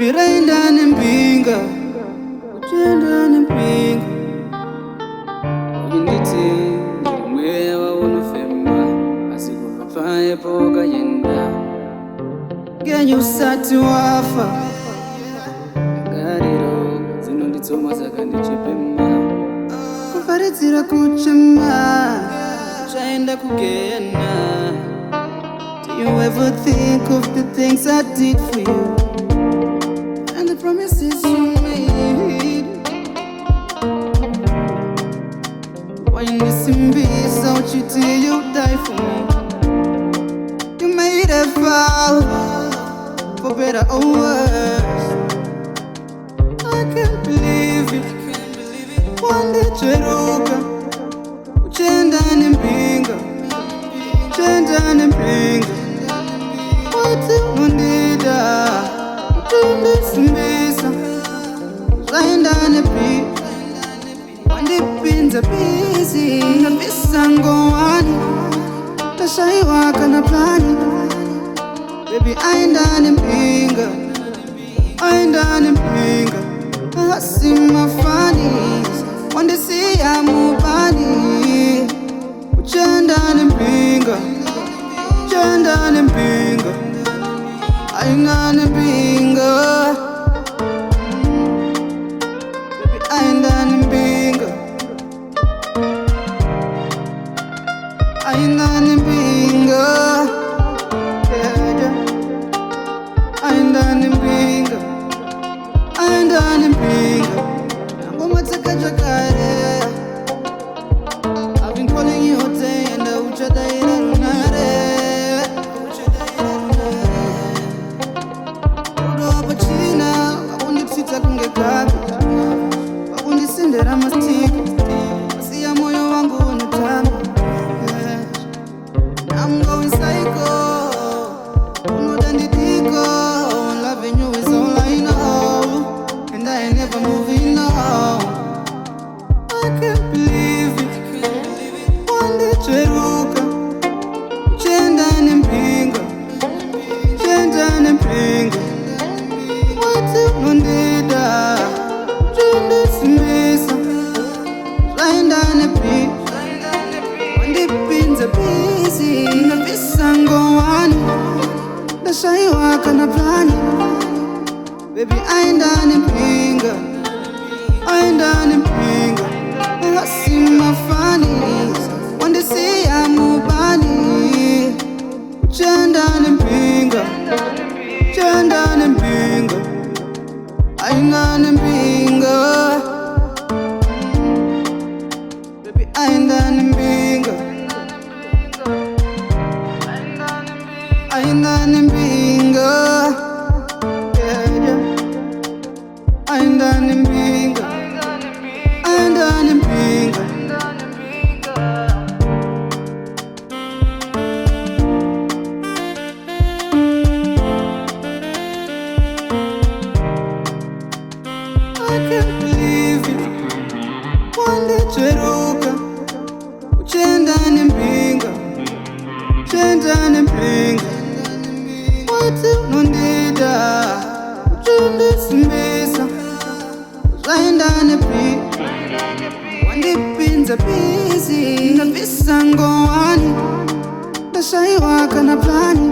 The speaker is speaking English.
rainda nempinga utenda nempinga uyinditi mwe waunofema asikupapaye poga yenda genye usati wafa gariro zino nditsoma zakandichepema kufarizira kuchema chaenda kugena. Do you ever think of the things I did for you and the promises you made? Why you missing me without you till you die for me? You made a vow for better or worse. I can't believe it. One day cheruka uchenda nempinga uchenda nempinga wati unondida utundisimbisa zaenda nepinga wandipinza busy nabisa ngowani tashaiwaka na plani. Baby aenda nempinga aenda nempinga asimafani wandisiya mubani uchenda nempinga uchenda nempinga aina nempinga baby aenda nempinga aina nempinga aina nempinga aina nempinga ngoma tsakajakare. I've been calling you all day and I will try to hit it runare. Udo bachina, wakundi tsita kunge kabi, wakundi sendera mastiko, siya moyo wangu unutama. I'm going psycho, unodandidiko, loving you is all I know, and I ain't never moving on. I can't believe it. Cheruka uchenda nempinga uchenda nempinga wati unondida utundisimbisa zaenda nepinga wandipinza busy nabisa ngowani ndashaiwaka na plani. Baby aenda nempinga aenda nempinga asimafani wandisiya mubani uchenda nempinga uchenda nempinga aina nempinga baby aenda nempinga aina nempinga aina nempinga aina nempinga. I can't believe it. One day cheruka uchenda nempinga uchenda nempinga wati unondida utundisimbisa zaenda nepinga wandipinza busy nabisa ngowani ndashaiwaka na plani.